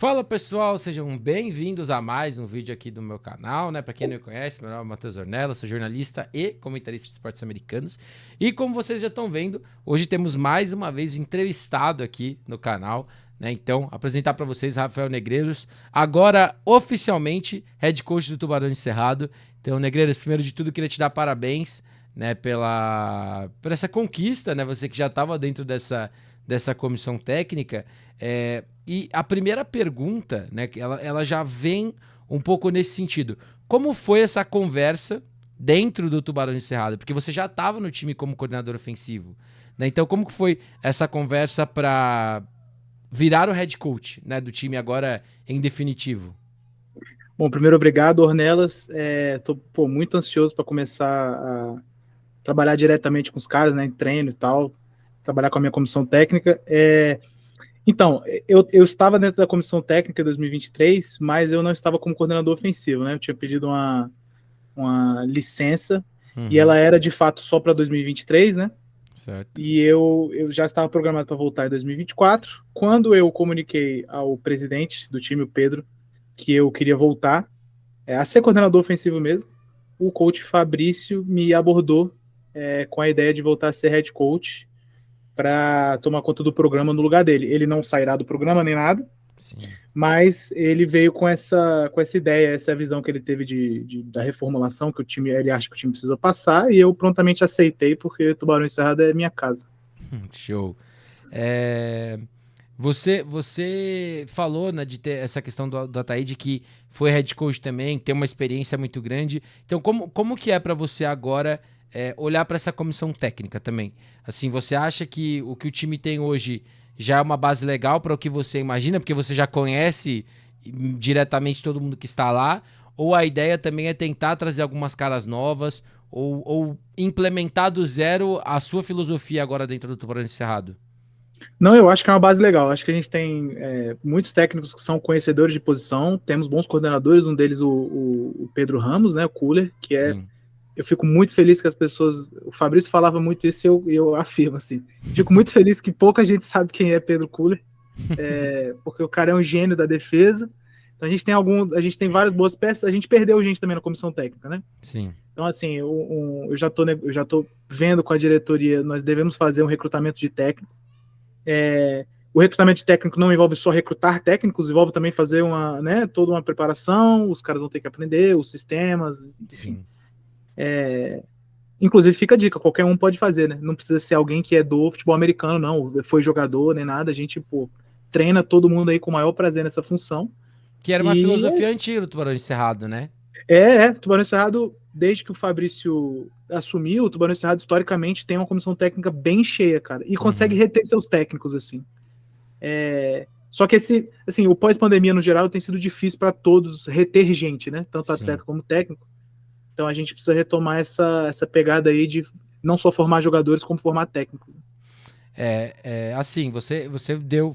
Fala pessoal, sejam bem-vindos a mais um vídeo aqui do meu canal, né? Para quem não me conhece, meu nome é Matheus Ornella, sou jornalista e comentarista de esportes americanos. E como vocês já estão vendo, hoje temos mais uma vez um entrevistado aqui no canal, né? Então, apresentar para vocês Rafael Negreiros, agora oficialmente head coach do Tubarão de Cerrado. Então, Negreiros, primeiro de tudo, queria te dar parabéns, né? Por essa conquista, né? Você que já estava dentro dessa comissão técnica. E a primeira pergunta, né, ela já vem um pouco nesse sentido. Como foi essa conversa dentro do Tubarão de Cerrado? Porque você já estava no time como coordenador ofensivo, né? Então, como que foi essa conversa para virar o head coach, né, do time agora em definitivo? Bom, primeiro, obrigado, Ornelas. Tô muito ansioso para começar a trabalhar diretamente com os caras, né, em treino e tal, trabalhar com a minha comissão técnica. Então, eu estava dentro da comissão técnica em 2023, mas eu não estava como coordenador ofensivo, né? Eu tinha pedido uma licença e ela era de fato só para 2023, né? Certo. E eu já estava programado para voltar em 2024. Quando eu comuniquei ao presidente do time, o Pedro, que eu queria voltar a ser coordenador ofensivo mesmo, o coach Fabrício me abordou com a ideia de voltar a ser head coach para tomar conta do programa no lugar dele. Ele não sairá do programa nem nada, Sim. mas ele veio com essa ideia, essa visão que ele teve da reformulação que o time, ele acha que o time precisa passar, e eu prontamente aceitei, porque Tubarão Encerrado é minha casa. Show. É, Você falou, né, de ter essa questão do Ataíde, que foi head coach também, tem uma experiência muito grande. Então, como que é para você agora olhar para essa comissão técnica também? Assim, você acha que o time tem hoje já é uma base legal para o que você imagina, porque você já conhece diretamente todo mundo que está lá? Ou a ideia também é tentar trazer algumas caras novas ou implementar do zero a sua filosofia agora dentro do Tubarão Encerrado? Não, eu acho que é uma base legal. Acho que a gente tem muitos técnicos que são conhecedores de posição, temos bons coordenadores, um deles o Pedro Ramos, né, o Cooler, que Sim. eu fico muito feliz que as pessoas. O Fabrício falava muito isso e eu afirmo assim. Fico muito feliz que pouca gente sabe quem é Pedro Cooler, porque o cara é um gênio da defesa. Então a gente tem várias boas peças. A gente perdeu gente também na comissão técnica, né? Sim. Então, assim, eu já tô vendo com a diretoria, nós devemos fazer um recrutamento de técnico. O recrutamento de técnico não envolve só recrutar técnicos, envolve também fazer toda uma preparação, os caras vão ter que aprender, os sistemas, enfim. Sim. Inclusive, fica a dica, qualquer um pode fazer, né? Não precisa ser alguém que é do futebol americano, não, foi jogador, nem nada. A gente, treina todo mundo aí com o maior prazer nessa função. Que era uma E filosofia antiga do Tubarão Encerrado, né? Tubarão Encerrado, desde que o Fabrício assumiu, o Tubarão Encerrado, historicamente, tem uma comissão técnica bem cheia, cara, e consegue reter seus técnicos, assim. Só que o pós-pandemia, no geral, tem sido difícil para todos reter gente, né? Tanto Sim. atleta como técnico. Então a gente precisa retomar essa pegada aí de não só formar jogadores, como formar técnicos. Assim, você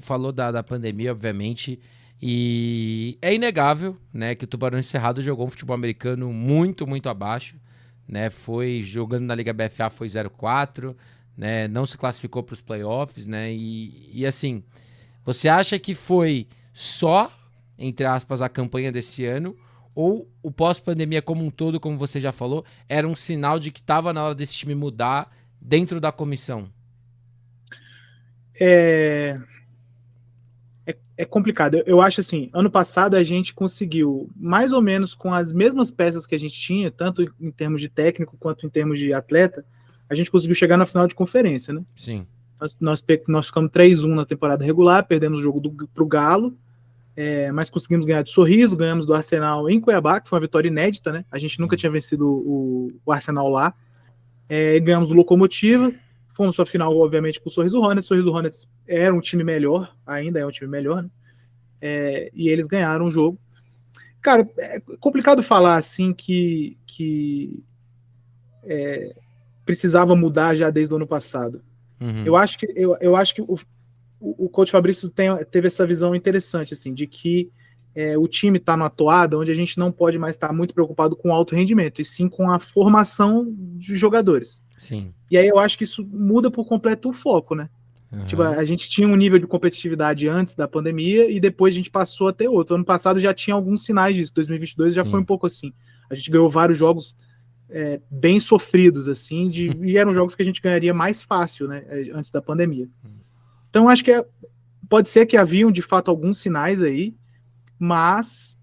falou da pandemia, obviamente, e é inegável, né, que o Tubarão Encerrado jogou um futebol americano muito, muito abaixo, né, foi jogando na Liga BFA foi 0-4, né, não se classificou para os playoffs, né, e assim, você acha que foi só, entre aspas, a campanha desse ano, ou o pós-pandemia como um todo, como você já falou, era um sinal de que estava na hora desse time mudar dentro da comissão? É, é complicado. Eu acho assim, ano passado a gente conseguiu, mais ou menos com as mesmas peças que a gente tinha, tanto em termos de técnico quanto em termos de atleta, a gente conseguiu chegar na final de conferência, né? Sim. Nós ficamos 3-1 na temporada regular, perdemos o jogo pro Galo, mas conseguimos ganhar de Sorriso, ganhamos do Arsenal em Cuiabá, que foi uma vitória inédita, né? A gente nunca Sim. tinha vencido o Arsenal lá. Ganhamos do Locomotiva, fomos para a final, obviamente, com o Sorriso Hornets. O Sorriso Hornets era um time melhor, ainda é um time melhor, né? E eles ganharam o jogo. Cara, é complicado falar assim que precisava mudar já desde o ano passado. Uhum. Eu acho que o coach Fabrício teve essa visão interessante, assim, de que o time está numa toada onde a gente não pode mais estar muito preocupado com o alto rendimento, e sim com a formação de jogadores. Sim. E aí eu acho que isso muda por completo o foco, né? Tipo, Aham. a gente tinha um nível de competitividade antes da pandemia e depois a gente passou a ter outro. Ano passado já tinha alguns sinais disso, 2022 já foi um Sim, pouco assim. A gente ganhou vários jogos bem sofridos, assim, e eram jogos que a gente ganharia mais fácil, né, antes da pandemia. Então, acho que pode ser que haviam, de fato, alguns sinais aí, mas,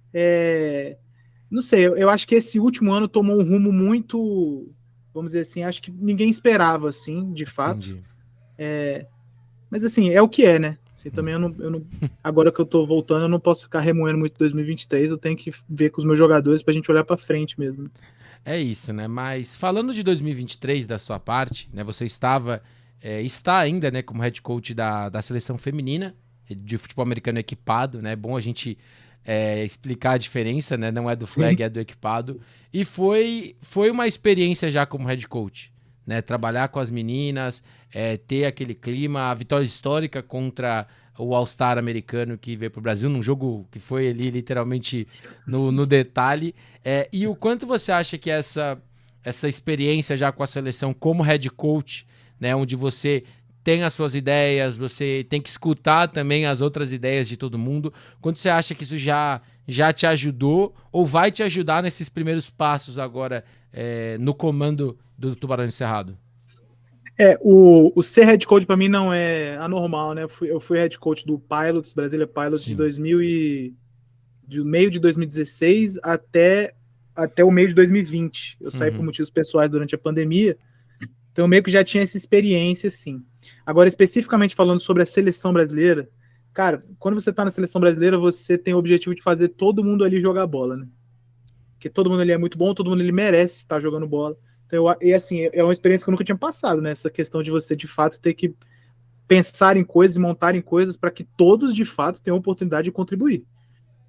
não sei, eu acho que esse último ano tomou um rumo muito, vamos dizer assim, acho que ninguém esperava, assim, de fato. entendi. Mas, assim, é o que é, né? Assim, também agora que eu tô voltando, eu não posso ficar remoendo muito 2023, eu tenho que ver com os meus jogadores pra gente olhar pra frente mesmo. É isso, né? Mas falando de 2023 da sua parte, né? Você está ainda, né, como head coach da seleção feminina de futebol americano equipado, né? É bom a gente explicar a diferença, né? Não é do flag, Sim, é do equipado. E foi uma experiência já como head coach, né? Trabalhar com as meninas, ter aquele clima, a vitória histórica contra o All-Star americano que veio para o Brasil, num jogo que foi ali literalmente no detalhe. E o quanto você acha que essa experiência já com a seleção como head coach, né, onde você tem as suas ideias, você tem que escutar também as outras ideias de todo mundo, quanto você acha que isso já te ajudou ou vai te ajudar nesses primeiros passos agora no comando do Tubarão Encerrado? o ser head coach para mim não é anormal, né? Eu fui head coach do Pilots, Brasília Pilots, Sim. de meio de 2016 até o meio de 2020. Eu saí por Uhum. motivos pessoais durante a pandemia, então eu meio que já tinha essa experiência, assim. Agora, especificamente falando sobre a seleção brasileira, cara, quando você tá na seleção brasileira, você tem o objetivo de fazer todo mundo ali jogar bola, né? Porque todo mundo ali é muito bom, todo mundo ali merece estar jogando bola. Então, e assim, é uma experiência que eu nunca tinha passado, né? Essa questão de você, de fato, ter que pensar em coisas e montar em coisas para que todos, de fato, tenham a oportunidade de contribuir.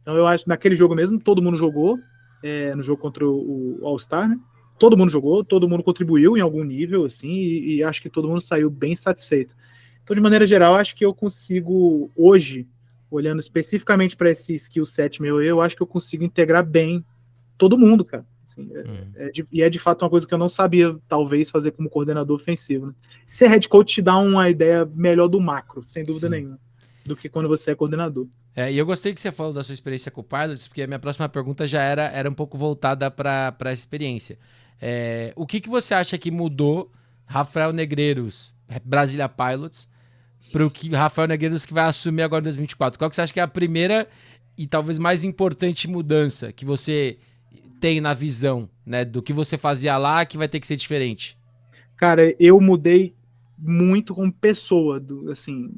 Então, eu acho que naquele jogo mesmo, todo mundo jogou, no jogo contra o All-Star, né? Todo mundo jogou, todo mundo contribuiu em algum nível, assim, e acho que todo mundo saiu bem satisfeito. Então, de maneira geral, acho que eu consigo, hoje, olhando especificamente para esse skill set meu, eu acho que eu consigo integrar bem todo mundo, cara. Assim, Uhum. e é de fato uma coisa que eu não sabia, talvez, fazer como coordenador ofensivo. Né? Ser head coach te dá uma ideia melhor do macro, sem dúvida Sim. nenhuma, do que quando você é coordenador. E eu gostei que você falou da sua experiência com o Pilots, porque a minha próxima pergunta já era um pouco voltada para essa experiência. O que você acha que mudou Rafael Negreiros, Brasília Pilots, para o que Rafael Negreiros que vai assumir agora em 2024? Qual que você acha que é a primeira e talvez mais importante mudança que você tem na visão, né, do que você fazia lá que vai ter que ser diferente? Cara, eu mudei muito como pessoa, assim,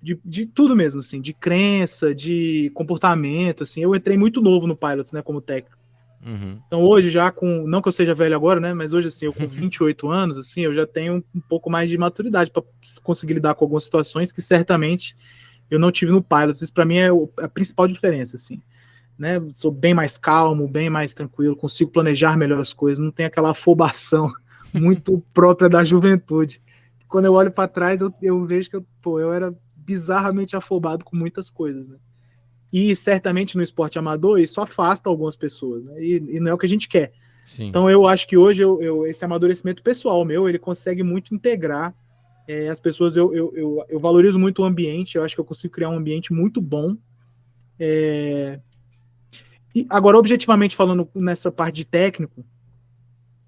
de tudo mesmo, assim, de crença, de comportamento, assim. Eu entrei muito novo no Pilots, né, como técnico. Uhum. Então hoje já não que eu seja velho agora, né, mas hoje assim, eu com 28 anos, assim, eu já tenho um pouco mais de maturidade para conseguir lidar com algumas situações que certamente eu não tive no Pilots. Isso para mim é a principal diferença, assim, né? Sou bem mais calmo, bem mais tranquilo, consigo planejar melhor as coisas, não tem aquela afobação muito própria da juventude. Quando eu olho para trás, eu vejo que eu era bizarramente afobado com muitas coisas, né? E certamente no esporte amador isso afasta algumas pessoas, né? E não é o que a gente quer. Sim. Então eu acho que hoje esse amadurecimento pessoal meu, ele consegue muito integrar as pessoas. Eu valorizo muito o ambiente, eu acho que eu consigo criar um ambiente muito bom. E agora, objetivamente falando nessa parte de técnico,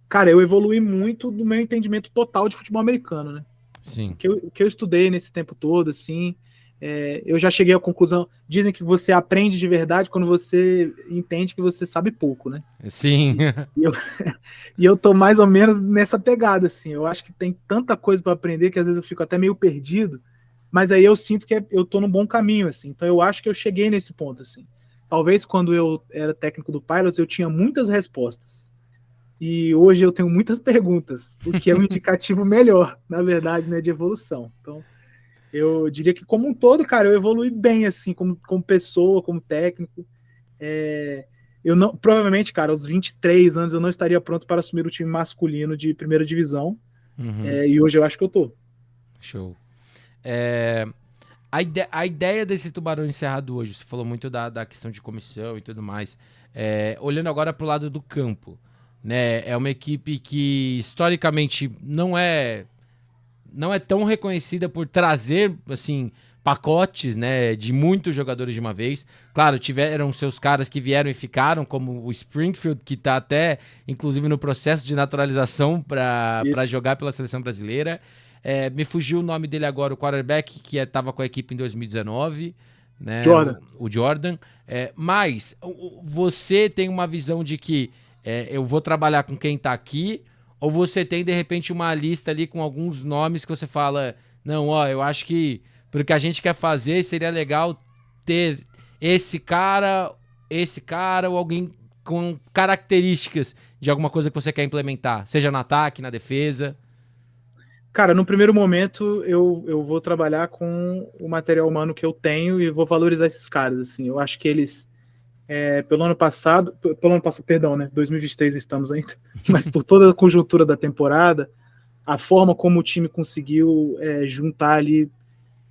cara, eu evolui muito do meu entendimento total de futebol americano, né? Sim. O que eu estudei nesse tempo todo, assim, eu já cheguei à conclusão. Dizem que você aprende de verdade quando você entende que você sabe pouco, né? Sim. E eu, e eu tô mais ou menos nessa pegada, assim. Eu acho que tem tanta coisa para aprender que às vezes eu fico até meio perdido, mas aí eu sinto que eu tô num bom caminho, assim. Então eu acho que eu cheguei nesse ponto, assim. Talvez quando eu era técnico do Pilots eu tinha muitas respostas. E hoje eu tenho muitas perguntas, o que é um indicativo melhor, na verdade, né, de evolução. Então, eu diria que como um todo, cara, eu evolui bem, assim, como pessoa, como técnico. Eu não, provavelmente, cara, aos 23 anos eu não estaria pronto para assumir o time masculino de primeira divisão. Uhum. E hoje eu acho que eu tô. Show. É, a ideia desse Tubarão Encerrado hoje, você falou muito da questão de comissão e tudo mais. Olhando agora pro lado do campo, né? É uma equipe que historicamente não é tão reconhecida por trazer, assim, pacotes, né, de muitos jogadores de uma vez. Claro, tiveram seus caras que vieram e ficaram, como o Springfield, que tá até, inclusive, no processo de naturalização para Isso. jogar pela seleção brasileira. Me fugiu o nome dele agora, o quarterback, que estava com a equipe em 2019, né, Jordan. o Jordan. Mas você tem uma visão de que eu vou trabalhar com quem tá aqui, ou você tem, de repente, uma lista ali com alguns nomes que você fala, não, ó, eu acho que porque a gente quer fazer, seria legal ter esse cara ou alguém com características de alguma coisa que você quer implementar, seja no ataque, na defesa. Cara, no primeiro momento eu vou trabalhar com o material humano que eu tenho e vou valorizar esses caras, assim. Eu acho que eles, pelo ano passado, perdão, né? 2023 estamos ainda, mas por toda a conjuntura da temporada, a forma como o time conseguiu juntar ali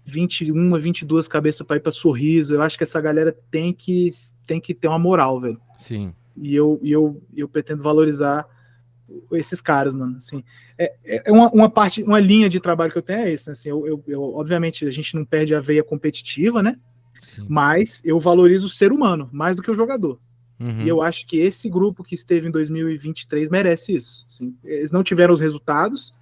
21 a 22 cabeças para ir para Sorriso, eu acho que essa galera tem que ter uma moral, velho. Sim. E eu pretendo valorizar esses caras, mano. Assim, uma parte, uma linha de trabalho que eu tenho é isso. Né? Assim, obviamente, a gente não perde a veia competitiva, né? Sim. Mas eu valorizo o ser humano mais do que o jogador. Uhum. E eu acho que esse grupo que esteve em 2023 merece isso. Assim, eles não tiveram os resultados,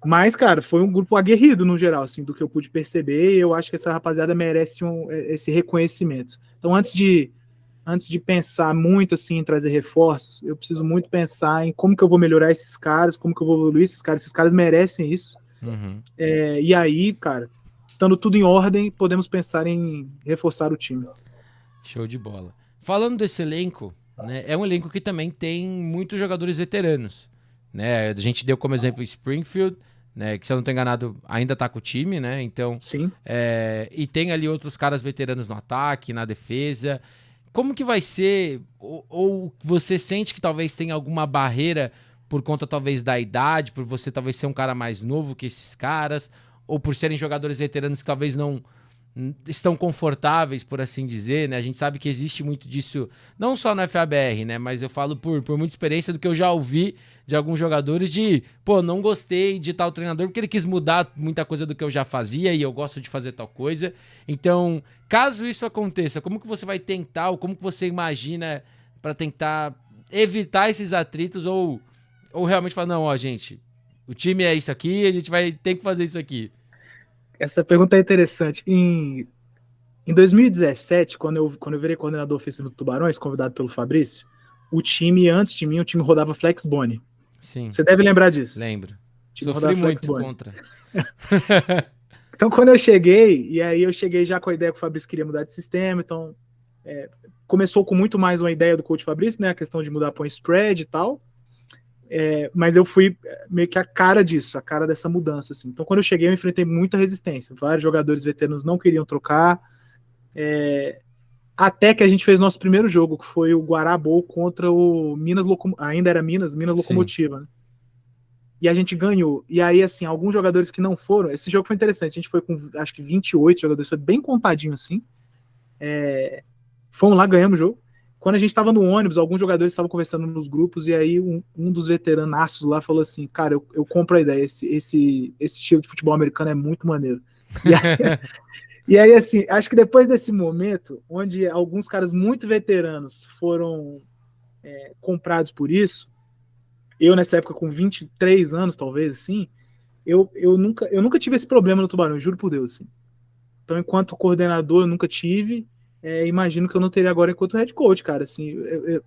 mas, cara, foi um grupo aguerrido no geral, assim, do que eu pude perceber. E eu acho que essa rapaziada merece esse reconhecimento. Então, antes de pensar muito assim em trazer reforços, eu preciso muito pensar em como que eu vou melhorar esses caras, como que eu vou evoluir esses caras merecem isso. Uhum. E aí, cara, estando tudo em ordem, podemos pensar em reforçar o time. Show de bola. Falando desse elenco, né, é um elenco que também tem muitos jogadores veteranos. Né? A gente deu como exemplo o Springfield, né, que se eu não estou enganado ainda tá com o time, né? Então, Sim. E tem ali outros caras veteranos no ataque, na defesa. Como que vai ser? Ou você sente que talvez tenha alguma barreira por conta talvez da idade, por você talvez ser um cara mais novo que esses caras, ou por serem jogadores veteranos que talvez não estão confortáveis, por assim dizer, né? A gente sabe que existe muito disso, não só no FABR, né? Mas eu falo por muita experiência do que eu já ouvi de alguns jogadores de, pô, não gostei de tal treinador porque ele quis mudar muita coisa do que eu já fazia e eu gosto de fazer tal coisa. Então, caso isso aconteça, como que você vai tentar, ou como que você imagina para tentar evitar esses atritos ou realmente falar, não, ó, gente, o time é isso aqui, a gente vai ter que fazer isso aqui? Essa pergunta é interessante. Em 2017, quando eu virei coordenador ofensivo do Tubarões, convidado pelo Fabrício, o time, antes de mim, o time rodava Flexbone. Sim, Você deve lembrar disso. lembro. O time Sofri rodava muito Flexbone. contra. Então, quando eu cheguei, e aí eu cheguei já com a ideia que o Fabrício queria mudar de sistema, então começou com muito mais uma ideia do coach Fabrício, né, a questão de mudar para um spread e tal, mas eu fui meio que a cara disso, a cara dessa mudança, assim. Então, quando eu cheguei, eu enfrentei muita resistência, vários jogadores veteranos não queriam trocar, até que a gente fez nosso primeiro jogo, que foi o Guarabou contra o Minas, ainda era Minas Locomotiva, né? E a gente ganhou. E aí, assim, alguns jogadores que não foram. Esse jogo foi interessante. A gente foi com, acho que 28 jogadores, foi bem contadinho assim. Fomos lá, ganhamos o jogo. Quando a gente estava no ônibus, alguns jogadores estavam conversando nos grupos, e aí um dos veteranaços lá falou assim: cara, eu compro a ideia, esse estilo de futebol americano é muito maneiro. E aí, assim, acho que depois desse momento, onde alguns caras muito veteranos foram comprados por isso, eu nessa época com 23 anos, talvez, assim, eu nunca tive esse problema no Tubarão, juro por Deus. Assim. Então, enquanto coordenador, eu nunca tive. Imagino que eu não teria agora enquanto head coach, cara. Assim,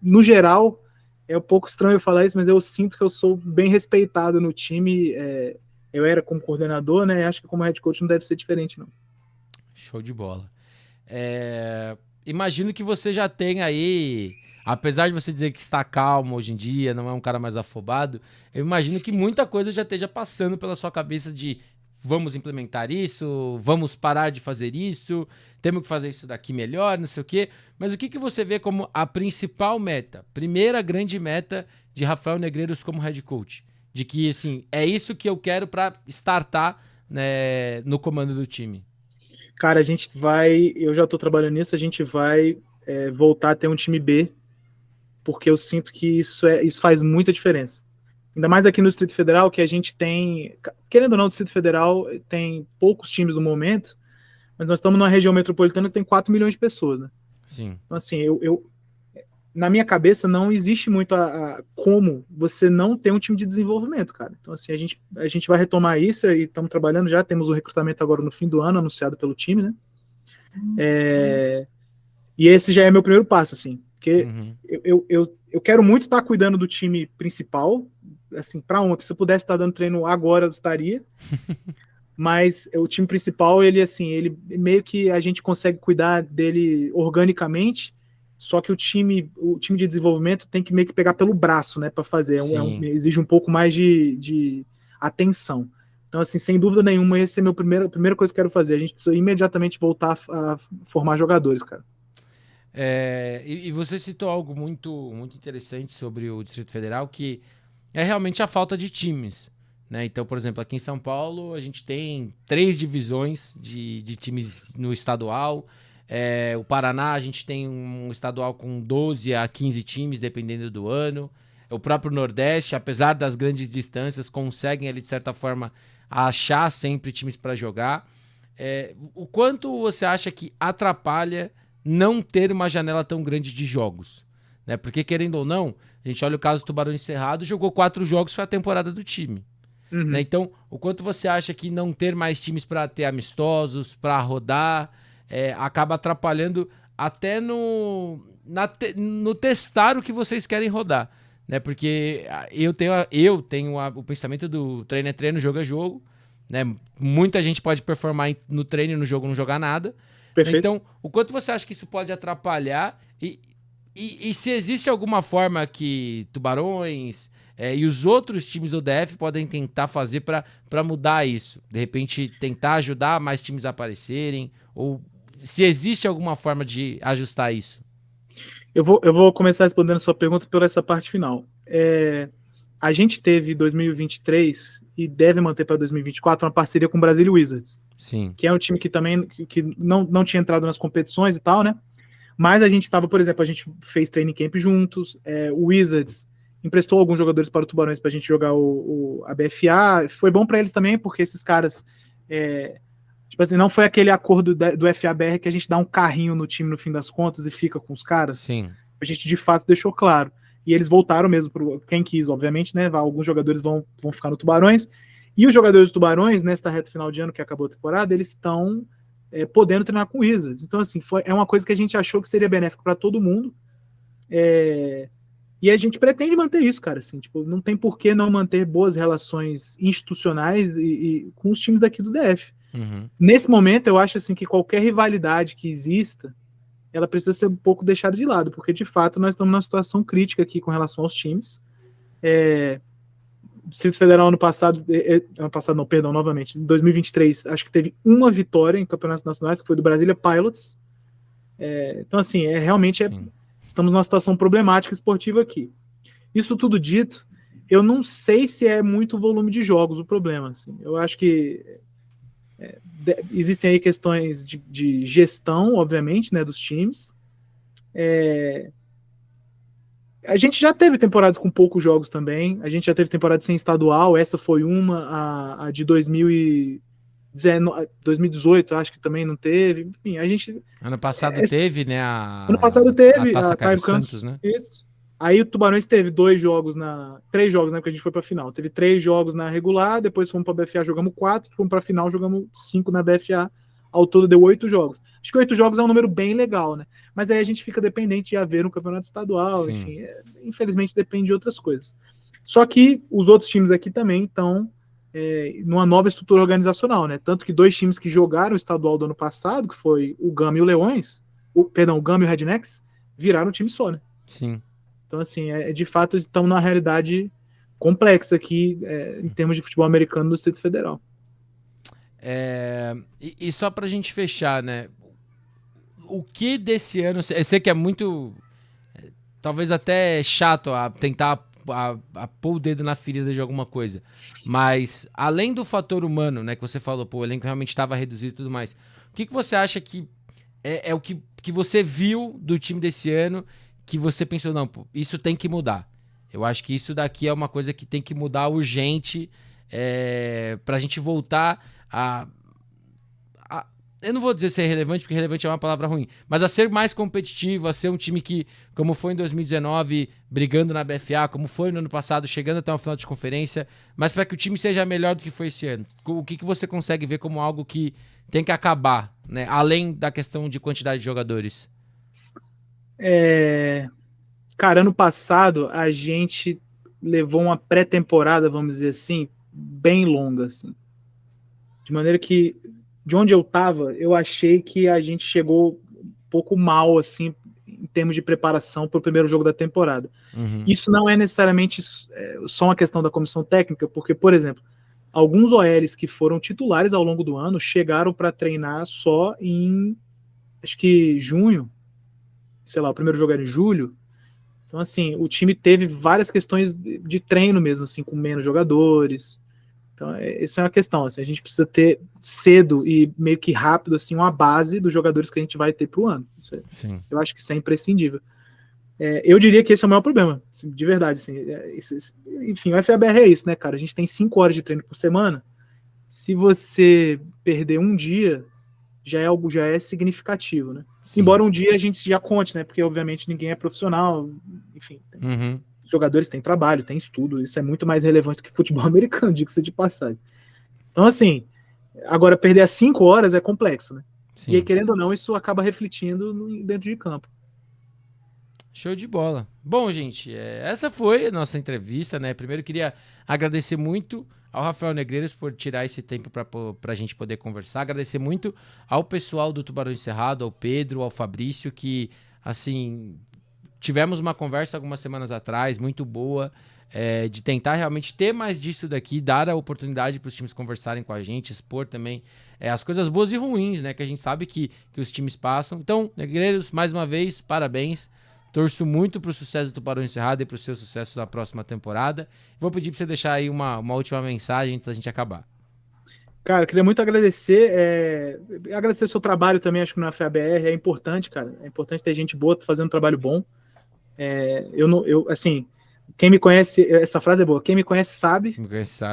no geral, é um pouco estranho eu falar isso, mas eu sinto que eu sou bem respeitado no time. Eu era como coordenador, né? Acho que como head coach não deve ser diferente, não. Show de bola. Imagino que você já tem aí, apesar de você dizer que está calmo hoje em dia, não é um cara mais afobado, eu imagino que muita coisa já esteja passando pela sua cabeça de vamos implementar isso, vamos parar de fazer isso, temos que fazer isso daqui melhor, não sei o quê. Mas o que você vê como a principal meta, primeira grande meta de Rafael Negreiros como head coach? De que, assim, é isso que eu quero para startar, né, no comando do time. Cara, eu já estou trabalhando nisso, a gente vai voltar a ter um time B, porque eu sinto que isso faz muita diferença. Ainda mais aqui no Distrito Federal, que a gente tem, querendo ou não, o Distrito Federal tem poucos times no momento, mas nós estamos numa região metropolitana que tem 4 milhões de pessoas, né? Sim. Então, assim, na minha cabeça não existe muito como você não ter um time de desenvolvimento, cara. Então, assim, a gente vai retomar isso e estamos trabalhando já, temos o recrutamento agora no fim do ano, anunciado pelo time, né? E esse já é meu primeiro passo, assim, porque eu quero muito estar cuidando do time principal, assim, para ontem. Se eu pudesse estar dando treino agora, eu estaria. Mas o time principal, ele, assim, ele meio que a gente consegue cuidar dele organicamente, só que o time de desenvolvimento tem que meio que pegar pelo braço, né, para fazer. Exige um pouco mais de atenção. Então, assim, sem dúvida nenhuma, esse é a primeira coisa que eu quero fazer. A gente precisa imediatamente voltar a formar jogadores, cara. E você citou algo muito interessante sobre o Distrito Federal, que é realmente a falta de times, né? Então, por exemplo, aqui em São Paulo, a gente tem 3 divisões de times no estadual. O Paraná, a gente tem um estadual com 12 a 15 times, dependendo do ano. O próprio Nordeste, apesar das grandes distâncias, conseguem ali, de certa forma, achar sempre times para jogar. O quanto você acha que atrapalha não ter uma janela tão grande de jogos, né? Porque, querendo ou não, a gente olha o caso do Tubarão Cerrado, jogou 4 jogos, foi a temporada do time. Né? Então, o quanto você acha que não ter mais times para ter amistosos, para rodar, acaba atrapalhando até no testar o que vocês querem rodar, né? Porque eu tenho o pensamento do treino é treino, jogo é jogo, né? Muita gente pode performar no treino e no jogo não jogar nada. Perfeito. Então, o quanto você acha que isso pode atrapalhar e se existe alguma forma que Tubarões e os outros times do DF podem tentar fazer para mudar isso? De repente, tentar ajudar mais times a aparecerem? Ou se existe alguma forma de ajustar isso? Eu vou começar respondendo a sua pergunta por essa parte final. A gente teve 2023 e deve manter para 2024 uma parceria com o Brasília Wizards. Sim. Que é um time que também que não tinha entrado nas competições e tal, né? Mas a gente estava, por exemplo, a gente fez training camp juntos, o Wizards emprestou alguns jogadores para o Tubarões para a gente jogar a BFA. Foi bom para eles também, porque esses caras, tipo assim, não foi aquele acordo do FABR que a gente dá um carrinho no time no fim das contas e fica com os caras. Sim. A gente de fato deixou claro. E eles voltaram mesmo, quem quis, obviamente, né? Alguns jogadores vão ficar no Tubarões. E os jogadores do Tubarões, nesta reta final de ano que acabou a temporada, eles estão podendo treinar com o Wizards. Então, assim, é uma coisa que a gente achou que seria benéfico para todo mundo. E a gente pretende manter isso, cara. Assim, tipo, não tem por que não manter boas relações institucionais e com os times daqui do DF. Nesse momento, eu acho assim, que qualquer rivalidade que exista, ela precisa ser um pouco deixada de lado, porque, de fato, nós estamos numa situação crítica aqui com relação aos times. O Distrito Federal ano passado não, perdão, novamente, em 2023, acho que teve uma vitória em campeonatos nacionais, que foi do Brasília Pilots. Então, assim, realmente estamos numa situação problemática esportiva aqui. Isso tudo dito, eu não sei se é muito volume de jogos o problema. Assim. Eu acho que existem aí questões de gestão, obviamente, né, dos times. A gente já teve temporadas com poucos jogos também. A gente já teve temporada sem estadual. Essa foi a de 2018, acho que também não teve. Enfim, a gente... Ano passado teve, né? Ano passado teve a Taça a Caio Santos, né? Isso. Aí o Tubarões teve 3 jogos, né? Porque a gente foi pra final. Teve 3 jogos na regular, depois fomos pra BFA, jogamos 4, fomos pra final, jogamos 5 na BFA. Ao todo deu 8 jogos. Acho que 8 jogos é um número bem legal, né? Mas aí a gente fica dependente de haver um campeonato estadual, Sim. Enfim. Infelizmente depende de outras coisas. Só que os outros times aqui também estão numa nova estrutura organizacional, né? Tanto que 2 times que jogaram o estadual do ano passado, que foi o Gama e o Leões, o Gama e o Rednecks, viraram um time só, né? Sim. Então, assim, de fato, estamos numa realidade complexa aqui em termos de futebol americano no Distrito Federal. E só pra gente fechar, né? O que desse ano... Eu sei que é muito... Talvez até chato a tentar a pôr o dedo na ferida de alguma coisa. Mas, além do fator humano, né? Que você falou, o elenco realmente estava reduzido e tudo mais. O que você acha que é o que você viu do time desse ano que você pensou, não, isso tem que mudar. Eu acho que isso daqui é uma coisa que tem que mudar urgente pra gente voltar eu não vou dizer ser relevante, porque relevante é uma palavra ruim, mas a ser mais competitivo, a ser um time que, como foi em 2019, brigando na BFA, como foi no ano passado, chegando até uma final de conferência, mas para que o time seja melhor do que foi esse ano. O que você consegue ver como algo que tem que acabar, né? Além da questão de quantidade de jogadores? Cara, ano passado a gente levou uma pré-temporada, vamos dizer assim, bem longa, assim. De maneira que, de onde eu tava, eu achei que a gente chegou um pouco mal, assim, em termos de preparação para o primeiro jogo da temporada. Uhum. Isso não é necessariamente só uma questão da comissão técnica, porque, por exemplo, alguns OLs que foram titulares ao longo do ano chegaram para treinar só em, acho que junho, sei lá, o primeiro jogo era em julho. Então, assim, o time teve várias questões de treino mesmo, assim, com menos jogadores. Então, essa é uma questão, assim, a gente precisa ter cedo e meio que rápido, assim, uma base dos jogadores que a gente vai ter pro ano. Sim. Eu acho que isso é imprescindível. Eu diria que esse é o maior problema, assim, de verdade, assim, enfim, o FABR é isso, né, cara? A gente tem 5 horas de treino por semana. Se você perder um dia, já é significativo, né? Sim. Embora um dia a gente já conte, né? Porque, obviamente, ninguém é profissional, enfim. Os jogadores têm trabalho, têm estudo, isso é muito mais relevante que futebol americano, diga-se de passagem. Então, assim, agora perder as 5 horas é complexo, né? Sim. E aí, querendo ou não, isso acaba refletindo dentro de campo. Show de bola. Bom, gente, essa foi a nossa entrevista, né? Primeiro queria agradecer muito ao Rafael Negreiros por tirar esse tempo para a gente poder conversar. Agradecer muito ao pessoal do Tubarão Encerrado, ao Pedro, ao Fabrício, que, assim, tivemos uma conversa algumas semanas atrás, muito boa, de tentar realmente ter mais disso daqui, dar a oportunidade para os times conversarem com a gente, expor também as coisas boas e ruins, né? Que a gente sabe que os times passam. Então, Negreiros, mais uma vez, parabéns. Torço muito pro sucesso do Tubarão Encerrado e pro seu sucesso na próxima temporada. Vou pedir pra você deixar aí uma última mensagem antes da gente acabar. Cara, eu queria muito agradecer, agradecer o seu trabalho também, acho que no FABR é importante, cara. É importante ter gente boa fazendo um trabalho bom. Assim, quem me conhece, essa frase é boa, quem me conhece sabe,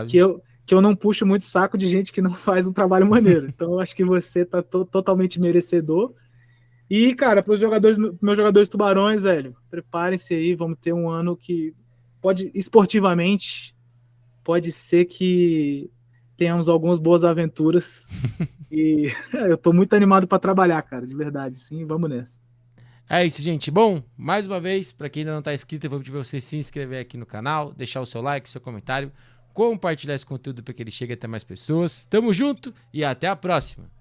que eu não puxo muito saco de gente que não faz um trabalho maneiro. Então, eu acho que você tá totalmente merecedor. E, cara, para os meus jogadores tubarões, velho, preparem-se aí, vamos ter um ano que esportivamente, pode ser que tenhamos algumas boas aventuras. E eu tô muito animado para trabalhar, cara, de verdade, sim, vamos nessa. É isso, gente. Bom, mais uma vez, para quem ainda não tá inscrito, eu vou pedir pra você se inscrever aqui no canal, deixar o seu like, seu comentário, compartilhar esse conteúdo para que ele chegue até mais pessoas. Tamo junto e até a próxima!